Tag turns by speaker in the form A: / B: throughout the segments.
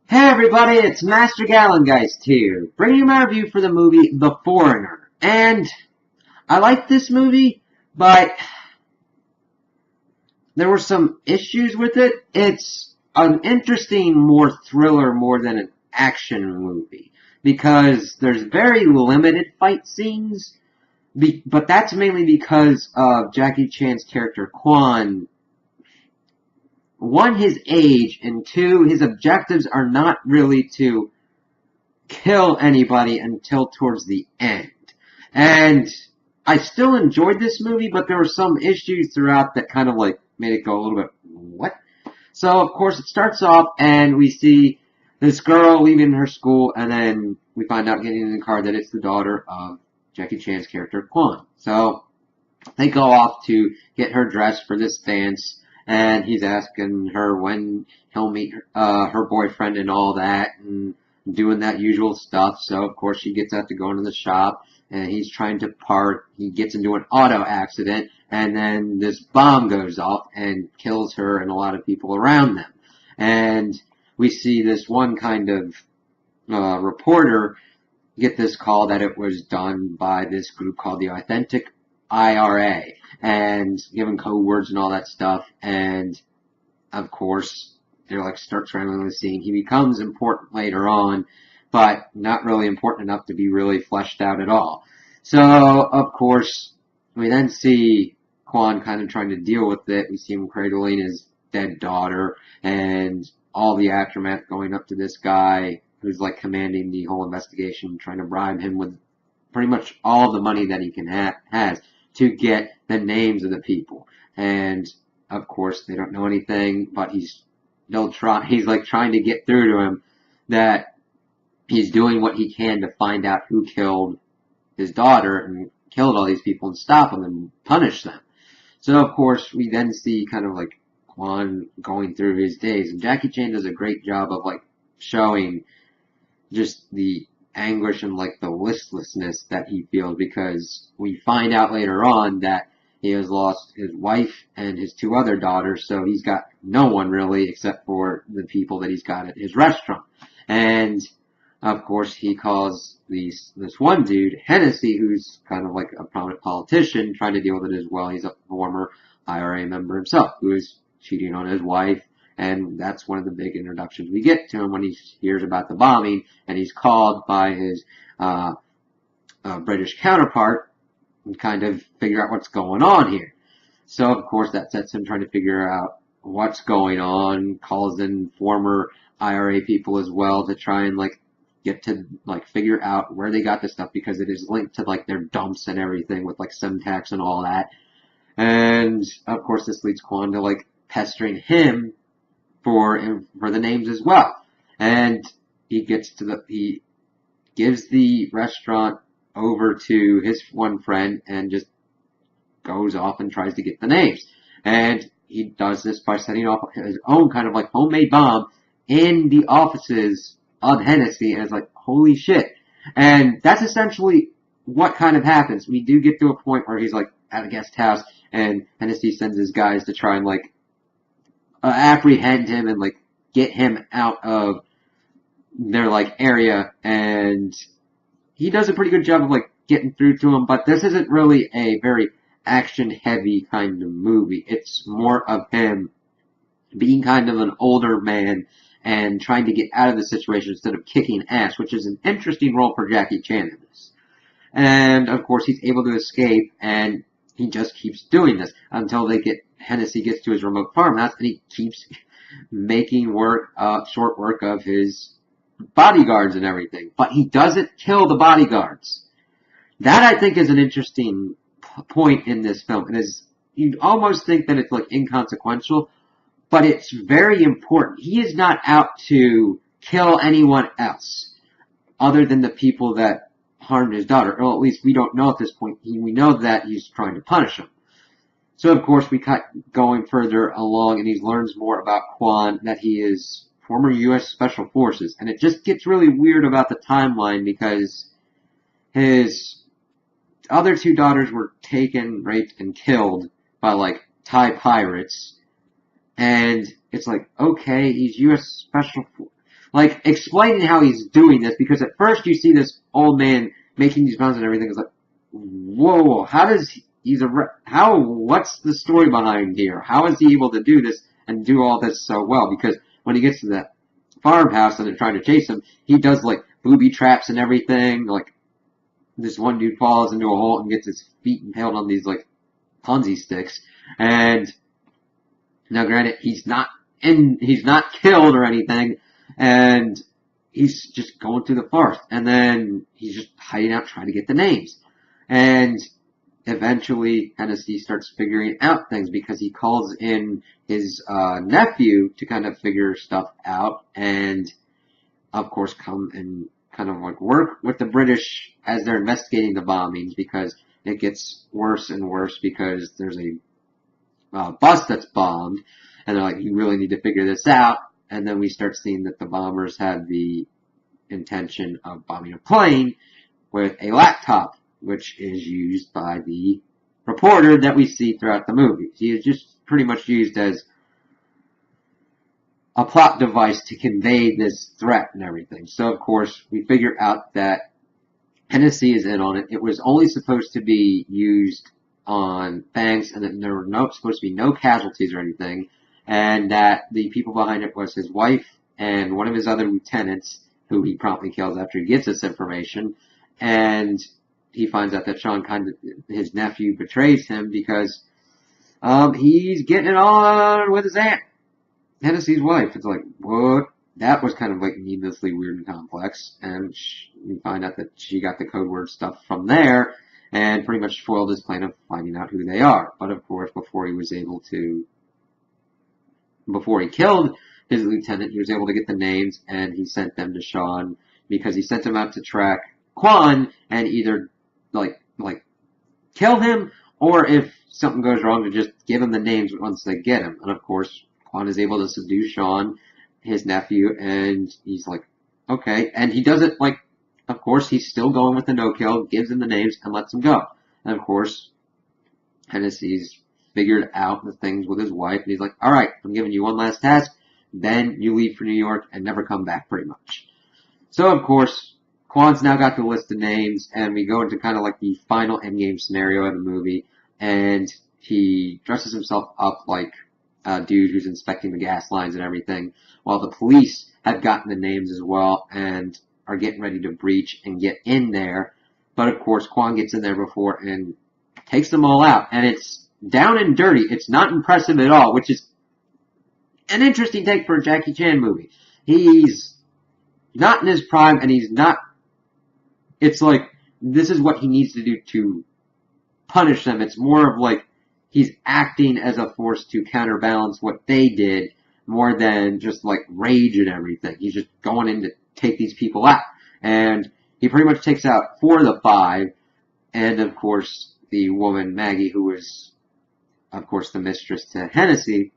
A: Hey everybody, it's Master Gallengeist here, bringing you my review for the movie The Foreigner. And I like this movie, but there were some issues with it. It's an interesting, more thriller more than an action movie, because there's very limited fight scenes, but that's mainly because of Jackie Chan's character Quan. One, his age, and two, his objectives are not really to kill anybody until towards the end. And I still enjoyed this movie, but there were some issues throughout that kind of like made it go a little bit, what? So, of course, it starts off and we see this girl leaving her school, and then we find out getting in the car that it's the daughter of Jackie Chan's character, Quan. So, they go off to get her dressed for this dance, and he's asking her when he'll meet her boyfriend and all that, and doing that usual stuff. So, of course, she gets out to go into the shop, and he's trying to park. He gets into an auto accident, and then this bomb goes off and kills her and a lot of people around them. And we see this one kind of reporter get this call that it was done by this group called the Authentic IRA, and given code words and all that stuff. And of course, they're like start scrambling the scene. He becomes important later on, but not really important enough to be really fleshed out at all. So, of course, we then see Quan kind of trying to deal with it. We see him cradling his dead daughter, and all the aftermath going up to this guy who's like commanding the whole investigation, trying to bribe him with pretty much all the money that he has to get the names of the people. And of course, they don't know anything, but he's like trying to get through to him that he's doing what he can to find out who killed his daughter and killed all these people and stop them and punish them. So of course, we then see kind of like Quan going through his days, and Jackie Chan does a great job of like showing just the anguish and like the listlessness that he feels, because we find out later on that he has lost his wife and his two other daughters, so he's got no one really except for the people that he's got at his restaurant. And of course, he calls this one dude, Hennessy, who's kind of like a prominent politician, trying to deal with it as well. He's a former IRA member himself, who is cheating on his wife, and that's one of the big introductions we get to him when he hears about the bombing, and he's called by his British counterpart and kind of figure out what's going on here. So, of course, that sets him trying to figure out what's going on, calls in former IRA people as well to try and like get to like figure out where they got this stuff, because it is linked to like their dumps and everything with like Semtex and all that. And of course, this leads Quan to like pestering him for the names as well. And he gives the restaurant over to his one friend and just goes off and tries to get the names. And he does this by setting off his own kind of like homemade bomb in the offices of Hennessy, and it's like, holy shit. And that's essentially what kind of happens. We do get to a point where he's like at a guest house, and Hennessy sends his guys to try and like apprehend him and like get him out of their like area, and he does a pretty good job of like getting through to him. But this isn't really a very action heavy kind of movie. It's more of him being kind of an older man and trying to get out of the situation instead of kicking ass, which is an interesting role for Jackie Chan in this. And of course, he's able to escape, and he just keeps doing this until Hennessy gets to his remote farmhouse, and he keeps making short work of his bodyguards and everything. But he doesn't kill the bodyguards. That, I think, is an interesting point in this film. You'd almost think that it's like inconsequential, but it's very important. He is not out to kill anyone else other than the people that harmed his daughter. Or at least we don't know at this point. We know that he's trying to punish him. So, of course, we cut going further along, and he learns more about Quan, that he is former U.S. Special Forces. And it just gets really weird about the timeline, because his other two daughters were taken, raped, and killed by, like, Thai pirates. And it's like, okay, he's U.S. Special Forces. like, explaining how he's doing this, because at first you see this old man making these bombs and everything. It's like, whoa, how does what's the story behind here? How is he able to do this and do all this so well? Because when he gets to that farmhouse and they're trying to chase him, he does, like, booby traps and everything. Like, this one dude falls into a hole and gets his feet impaled on these, like, Ponzi sticks. And now, granted, he's not killed or anything, and he's just going through the forest, and then he's just hiding out trying to get the names. And eventually, Hennessy starts figuring out things because he calls in his nephew to kind of figure stuff out, and of course come and kind of like work with the British as they're investigating the bombings, because it gets worse and worse because there's a bus that's bombed, and they're like, you really need to figure this out. And then we start seeing that the bombers had the intention of bombing a plane with a laptop, which is used by the reporter that we see throughout the movie. He is just pretty much used as a plot device to convey this threat and everything. So, of course, we figure out that Hennessy is in on it. It was only supposed to be used on Banks, and that there were supposed to be no casualties or anything, and that the people behind it was his wife and one of his other lieutenants, who he promptly kills after he gets this information. And he finds out that Sean his nephew, betrays him because he's getting it on with his aunt, Hennessy's wife. It's like, what? That was kind of like needlessly weird and complex, and you find out that she got the code word stuff from there, and pretty much spoiled his plan of finding out who they are. But of course, before he killed his lieutenant, he was able to get the names, and he sent them to Sean, because he sent him out to track Quan and either like kill him, or if something goes wrong, to just give him the names once they get him. And of course, Quan is able to subdue Sean, his nephew, and he's like, okay. And he does it, like, of course, he's still going with the no-kill, gives him the names, and lets him go. And of course, Hennessy's figured out the things with his wife, and he's like, alright, I'm giving you one last task, then you leave for New York and never come back, pretty much. So, of course, Quan's now got the list of names, and we go into kind of like the final endgame scenario of the movie, and he dresses himself up like a dude who's inspecting the gas lines and everything, while the police have gotten the names as well, and are getting ready to breach and get in there. But of course, Quan gets in there before and takes them all out, and it's down and dirty. It's not impressive at all, which is an interesting take for a Jackie Chan movie. He's not in his prime, and he's not... It's like, this is what he needs to do to punish them. It's more of like, he's acting as a force to counterbalance what they did, more than just like rage and everything. He's just going in to take these people out. And he pretty much takes out 4 of the 5, and of course, the woman, Maggie, who was, of course, the mistress to Hennessy.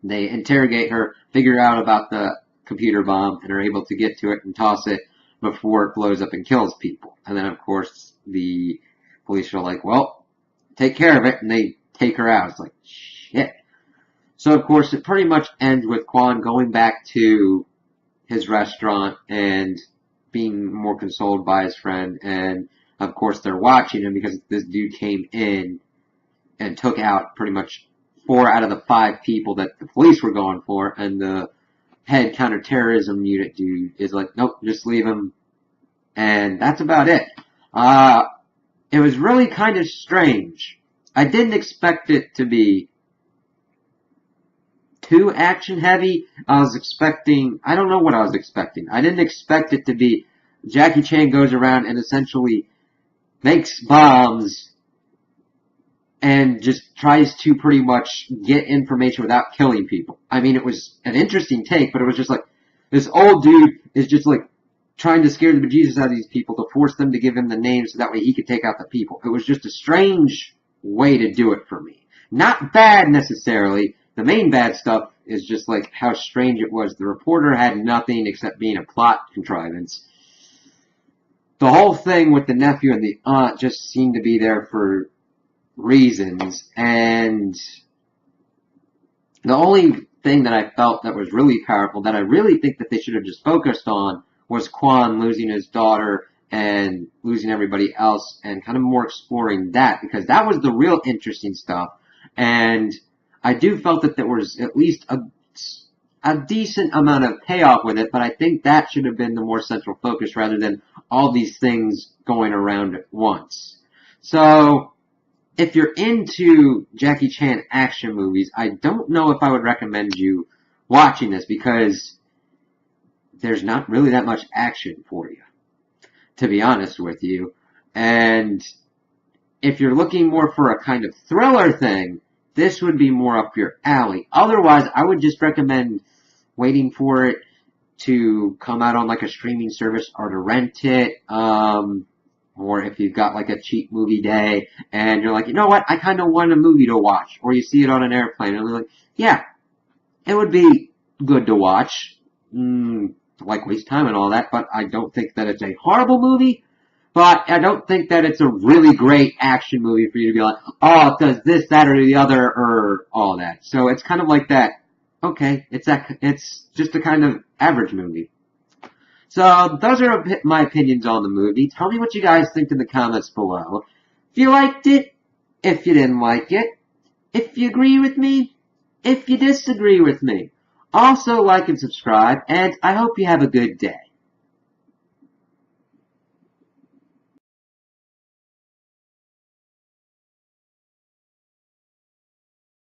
A: They interrogate her, figure out about the computer bomb, and are able to get to it and toss it before it blows up and kills people. And then, of course, the police are like, well, take care of it, and they take her out. It's like, shit. So, of course, it pretty much ends with Quan going back to his restaurant and being more consoled by his friend. And, of course, they're watching him because this dude came in and took out pretty much 4 out of the 5 people that the police were going for. And the head counterterrorism unit dude is like, nope, just leave him. And that's about it. It was really kind of strange. I didn't expect it to be too action heavy. I don't know what I was expecting. I didn't expect it to be Jackie Chan goes around and essentially makes bombs and just tries to pretty much get information without killing people. I mean, it was an interesting take, but it was just like, this old dude is just like trying to scare the bejesus out of these people to force them to give him the names so that way he could take out the people. It was just a strange way to do it for me. Not bad necessarily. The main bad stuff is just like how strange it was. The reporter had nothing except being a plot contrivance. The whole thing with the nephew and the aunt just seemed to be there for reasons, and the only thing that I felt that was really powerful that I really think that they should have just focused on was Quan losing his daughter and losing everybody else and kind of more exploring that because that was the real interesting stuff. And I do felt that there was at least a decent amount of payoff with it, but I think that should have been the more central focus rather than all these things going around at once. So, if you're into Jackie Chan action movies, I don't know if I would recommend you watching this because there's not really that much action for you, to be honest with you. And if you're looking more for a kind of thriller thing, this would be more up your alley. Otherwise, I would just recommend waiting for it to come out on like a streaming service or to rent it. Or if you've got like a cheap movie day and you're like, you know what, I kind of want a movie to watch. Or you see it on an airplane and you're like, yeah, it would be good to watch. Like waste time and all that, but I don't think that it's a horrible movie. But I don't think that it's a really great action movie for you to be like, oh, it does this, that, or the other, or all that. So it's kind of like that. Okay, it's just a kind of average movie. So those are my opinions on the movie. Tell me what you guys think in the comments below. If you liked it, if you didn't like it, if you agree with me, if you disagree with me. Also like and subscribe, and I hope you have a good day.